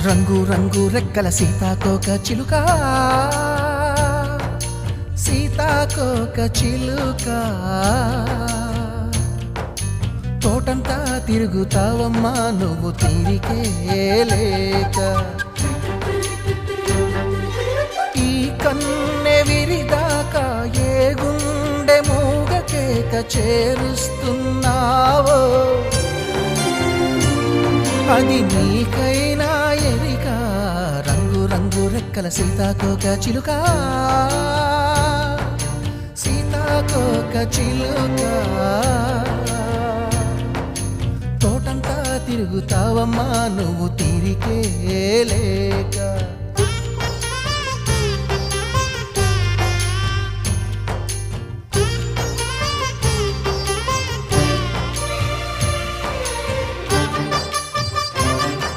రంగు రంగు రెక్కల సీతాకోక చిలుక, సీతాకోక చిలుక, తోటంతా తిరుగుతావమ్మా నువ్వు తీరికే లేక. ఈ కన్నె విరిదాకా ఏ గుండె మూగ కేక చేరుస్తున్నావో, అది నీకైనా ఎరిక. రంగు రంగు రెక్కల సీతాకోక చిలుక, సీతాకోక చిలుక, తోటంతా తిరుగుతావమ్మా నువ్వు తీరికే లేక.